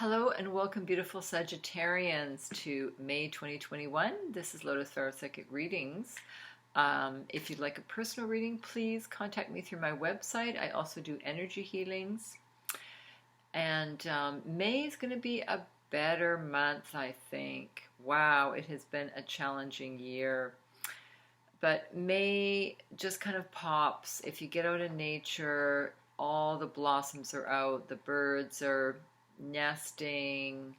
Hello and welcome, beautiful Sagittarians, to May 2021. This is Lotus Flower Psychic Readings. If you'd like a personal reading, please contact me through my website. I also do energy healings. And May is going to be a better month, I think. Wow, it has been a challenging year. But May just kind of pops. If you get out in nature, all the blossoms are out, the birds are nesting,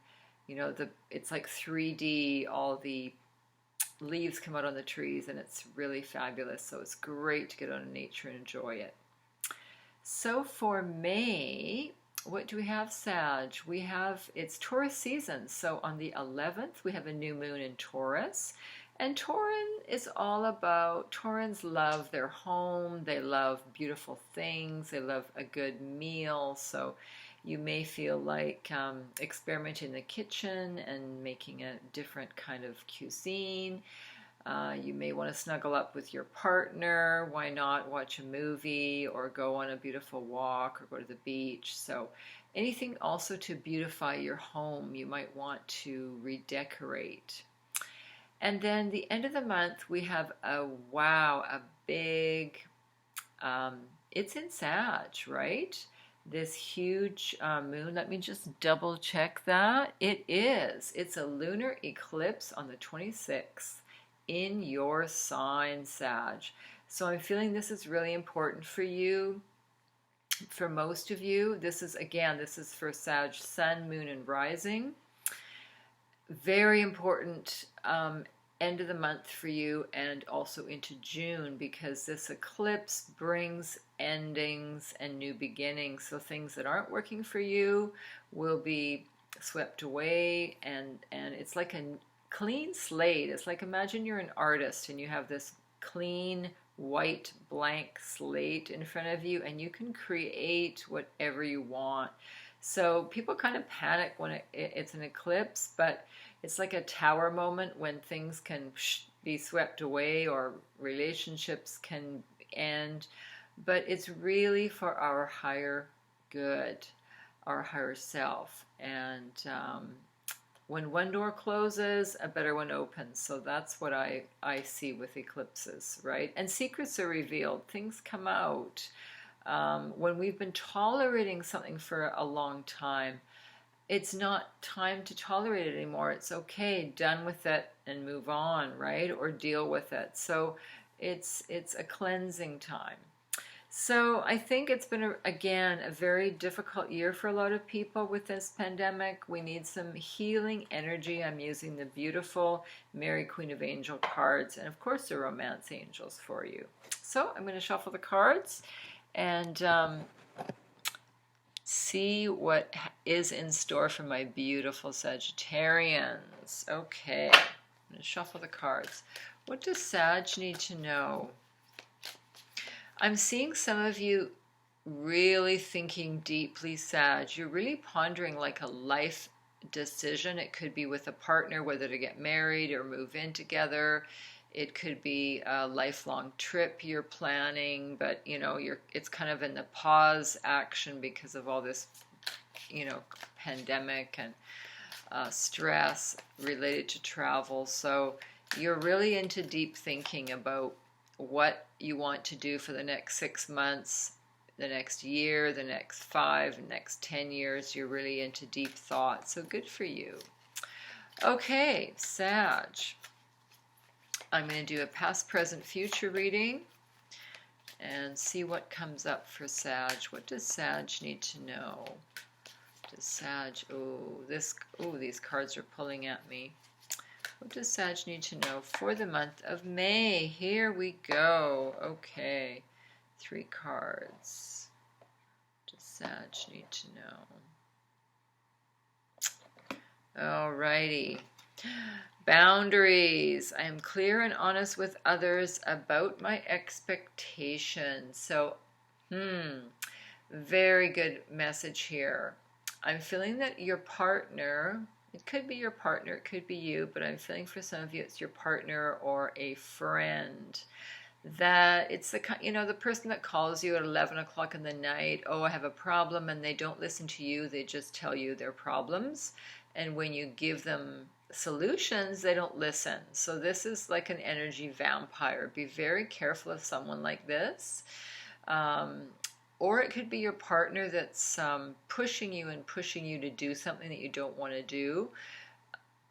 it's like 3D, all the leaves come out on the trees and it's really fabulous. So it's great to get out in nature and enjoy it. So for May, what do we have, Sag? It's Taurus season. So on the 11th, we have a new moon in Taurus. And Taurans love their home, they love beautiful things, they love a good meal. So you may feel like experimenting in the kitchen and making a different kind of cuisine. You may want to snuggle up with your partner. Why not watch a movie or go on a beautiful walk or go to the beach? So anything also to beautify your home. You might want to redecorate. And then the end of the month, we have a big, it's in Sag, right? This huge moon. Let me just double check that. It is. It's a lunar eclipse on the 26th in your sign, Sag. So I'm feeling this is really important for you. For most of you, this is for Sag, Sun, Moon, and Rising. Very important end of the month for you, and also into June, because this eclipse brings endings and new beginnings. So things that aren't working for you will be swept away, and it's like a clean slate. It's like, imagine you're an artist and you have this clean white blank slate in front of you and you can create whatever you want. So people kind of panic when it's an eclipse, but it's like a tower moment when things can be swept away or relationships can end. But it's really for our higher good, our higher self. And when one door closes, a better one opens. So that's what I see with eclipses, right? And secrets are revealed. Things come out. When we've been tolerating something for a long time, it's not time to tolerate it anymore. It's okay, done with it and move on, right? Or deal with it. So it's a cleansing time. So I think it's been, again, a very difficult year for a lot of people with this pandemic. We need some healing energy. I'm using the beautiful Mary Queen of Angel cards, and of course the Romance Angels for you. So I'm going to shuffle the cards and see what is in store for my beautiful Sagittarians. Okay, I'm going to shuffle the cards. What does Sag need to know? I'm seeing some of you really thinking deeply, Sag. You're really pondering like a life decision. It could be with a partner, whether to get married or move in together. It could be a lifelong trip you're planning, but it's kind of in the pause action because of all this, pandemic and stress related to travel. So you're really into deep thinking about what you want to do for the next 6 months, the next year, the next 5, the next 10 years. You're really into deep thought. So good for you. Okay, Sag. I'm going to do a past, present, future reading and see what comes up for Sag. What does Sag need to know? Does Sag, these cards are pulling at me. What does Sag need to know for the month of May? Here we go. Okay, 3 cards. What does Sag need to know? Alrighty. Boundaries. I am clear and honest with others about my expectations. So, very good message here. I'm feeling that your partner, it could be your partner, it could be you, but I'm feeling for some of you it's your partner or a friend that it's the person that calls you at 11 o'clock in the night, oh, I have a problem, and they don't listen to you, they just tell you their problems. And when you give them solutions, they don't listen. So this is like an energy vampire. Be very careful of someone like this. Or it could be your partner that's pushing you and pushing you to do something that you don't want to do.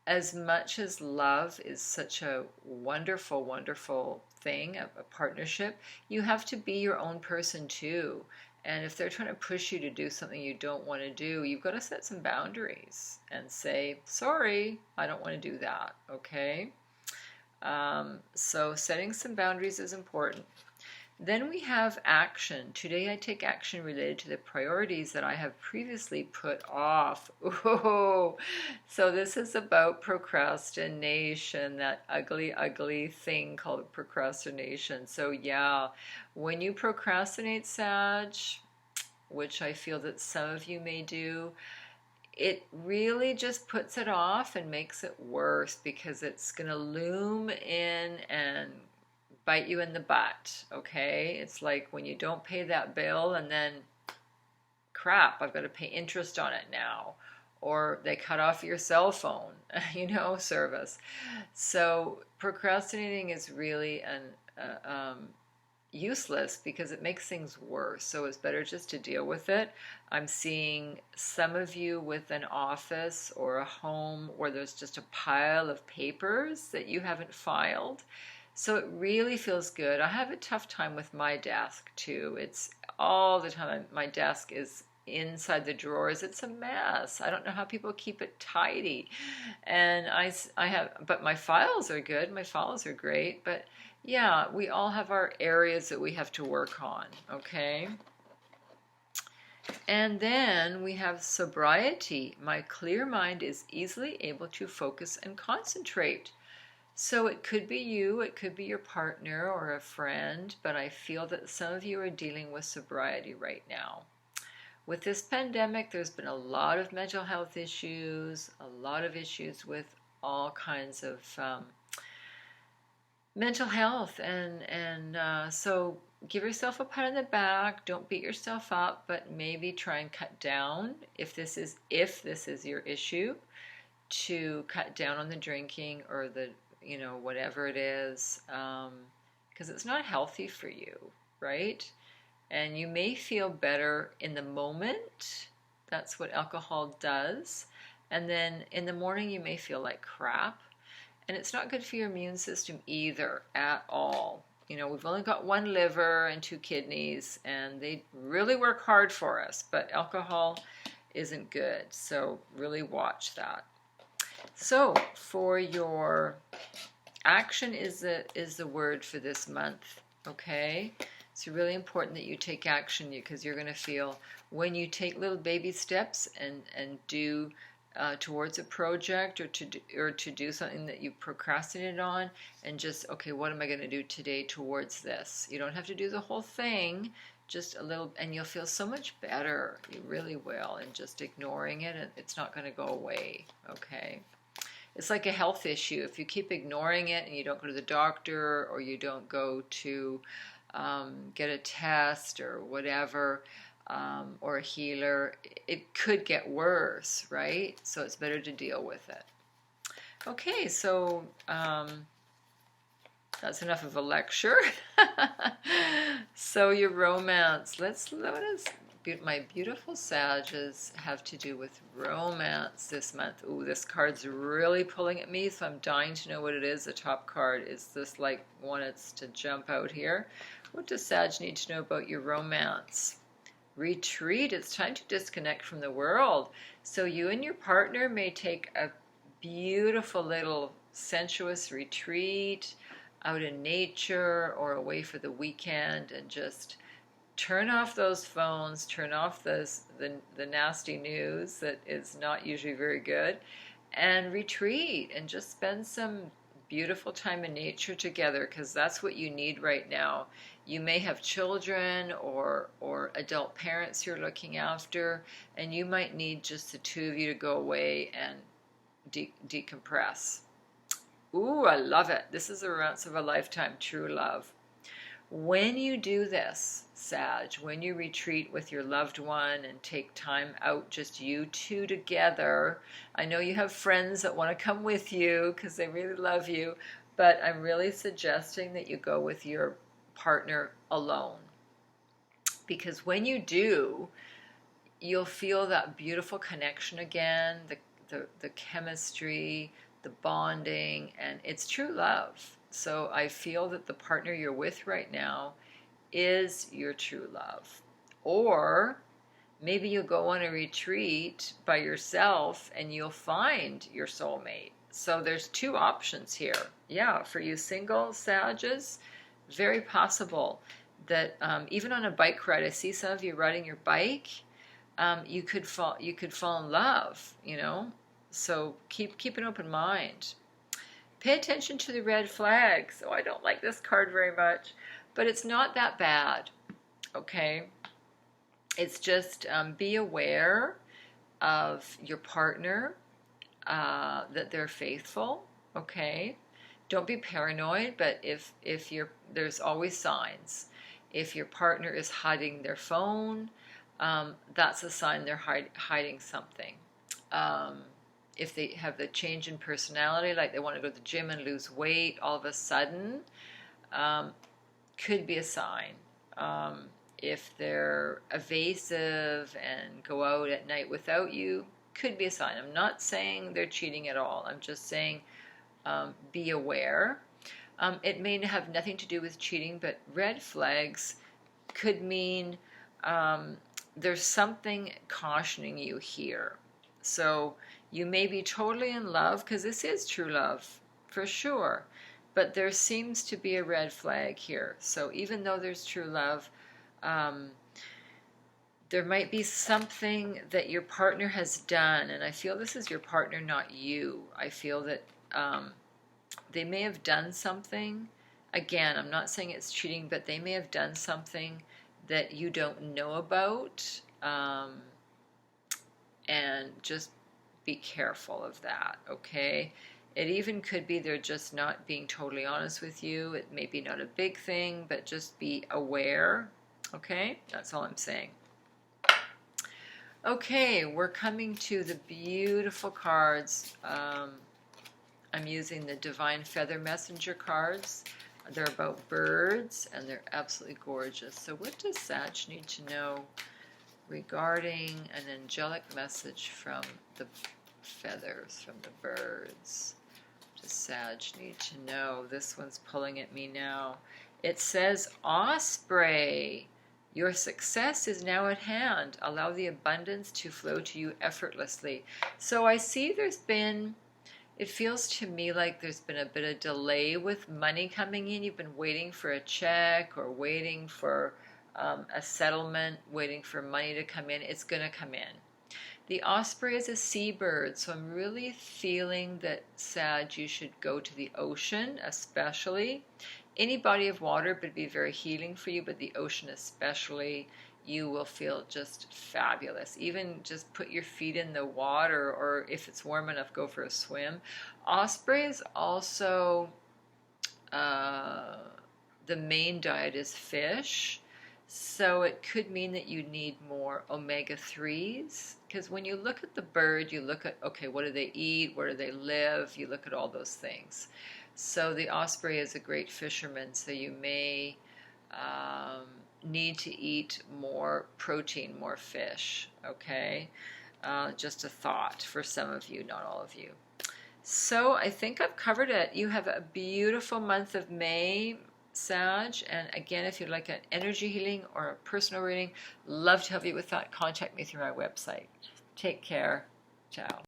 As much as love is such a wonderful, wonderful thing, a partnership, you have to be your own person too. And if they're trying to push you to do something you don't want to do, you've got to set some boundaries and say, sorry, I don't want to do that, okay? So setting some boundaries is important. Then we have action. Today I take action related to the priorities that I have previously put off. Oh, so this is about procrastination, that ugly, ugly thing called procrastination. So yeah, when you procrastinate, Sag, which I feel that some of you may do, it really just puts it off and makes it worse, because it's going to loom in and bite you in the butt, okay? It's like when you don't pay that bill and then, crap, I've got to pay interest on it now. Or they cut off your cell phone, service. So procrastinating is really useless, because it makes things worse. So it's better just to deal with it. I'm seeing some of you with an office or a home where there's just a pile of papers that you haven't filed. So it really feels good. I have a tough time with my desk too. It's all the time. My desk is inside the drawers. It's a mess. I don't know how people keep it tidy. And but my files are good. My files are great. But yeah, we all have our areas that we have to work on, okay? And then we have sobriety. My clear mind is easily able to focus and concentrate. So it could be you, it could be your partner or a friend, but I feel that some of you are dealing with sobriety right now. With this pandemic, there's been a lot of mental health issues, a lot of issues with all kinds of mental health, and so give yourself a pat on the back. Don't beat yourself up, but maybe try and cut down if this is your issue, to cut down on the drinking or the whatever it is, because it's not healthy for you, right? And you may feel better in the moment. That's what alcohol does. And then in the morning you may feel like crap. And it's not good for your immune system either, at all. We've only got one liver and 2 kidneys, and they really work hard for us, but alcohol isn't good. So really watch that. So for your action is the word for this month, okay? It's really important that you take action, because you're going to feel, when you take little baby steps and do towards a project, or to do something that you procrastinated on, and just, okay, what am I going to do today towards this? You don't have to do the whole thing, just a little, and you'll feel so much better. You really will. And just ignoring it, it's not going to go away, okay? It's like a health issue. If you keep ignoring it and you don't go to the doctor, or you don't go to get a test or whatever, or a healer, it could get worse, right? So it's better to deal with it. Okay, so that's enough of a lecture. So your romance. What does my beautiful Sages have to do with romance this month? Ooh, this card's really pulling at me, so I'm dying to know what it is. The top card is this, like, one that's to jump out here. What does Sag need to know about your romance? Retreat. It's time to disconnect from the world. So you and your partner may take a beautiful little sensuous retreat out in nature, or away for the weekend, and just turn off those phones, turn off the nasty news that is not usually very good, and retreat and just spend some beautiful time in nature together, because that's what you need right now. You may have children or adult parents you're looking after, and you might need just the two of you to go away and decompress. Ooh, I love it. This is the romance of a lifetime, true love. When you do this, Sag, when you retreat with your loved one and take time out, just you two together, I know you have friends that want to come with you because they really love you, but I'm really suggesting that you go with your partner alone. Because when you do, you'll feel that beautiful connection again, the chemistry, the bonding, and it's true love. So I feel that the partner you're with right now is your true love. Or maybe you'll go on a retreat by yourself and you'll find your soulmate. So there's two options here. Yeah, for you single Sages, very possible that even on a bike ride, I see some of you riding your bike. You could fall in love, you know. So keep an open mind. Pay attention to the red flags. Oh, I don't like this card very much, but it's not that bad. Okay, it's just be aware of your partner, that they're faithful. Okay, don't be paranoid, but if there's always signs. If your partner is hiding their phone, that's a sign they're hiding something. If they have the change in personality, like they want to go to the gym and lose weight all of a sudden, could be a sign. If they're evasive and go out at night without you, could be a sign. I'm not saying they're cheating at all. I'm just saying be aware. It may have nothing to do with cheating, but red flags could mean there's something cautioning you here. So you may be totally in love, because this is true love, for sure. But there seems to be a red flag here. So even though there's true love, there might be something that your partner has done. And I feel this is your partner, not you. I feel that they may have done something. Again, I'm not saying it's cheating, but they may have done something that you don't know about. And just be careful of that, okay? It even could be they're just not being totally honest with you. It may be not a big thing, but just be aware, okay? That's all I'm saying. Okay, we're coming to the beautiful cards. I'm using the Divine Feather Messenger cards. They're about birds, and they're absolutely gorgeous. So what does Sag need to know regarding an angelic message from the feathers, from the birds? Does Sag need to know? This one's pulling at me now. It says, Osprey, your success is now at hand. Allow the abundance to flow to you effortlessly. So I see it feels to me like there's been a bit of delay with money coming in. You've been waiting for a check or waiting for a settlement, waiting for money to come in. It's going to come in. The osprey is a seabird, so I'm really feeling that, Sag, you should go to the ocean, especially. Any body of water would be very healing for you, but the ocean especially, you will feel just fabulous. Even just put your feet in the water, or if it's warm enough, go for a swim. Osprey is also, the main diet is fish. So it could mean that you need more omega-3s, because when you look at the bird, you look at, okay, what do they eat, where do they live, you look at all those things. So the osprey is a great fisherman, so you may need to eat more protein, more fish, okay? Just a thought for some of you, not all of you. So I think I've covered it. You have a beautiful month of May, Sag, and again, if you'd like an energy healing or a personal reading, love to help you with that. Contact me through my website. Take care. Ciao.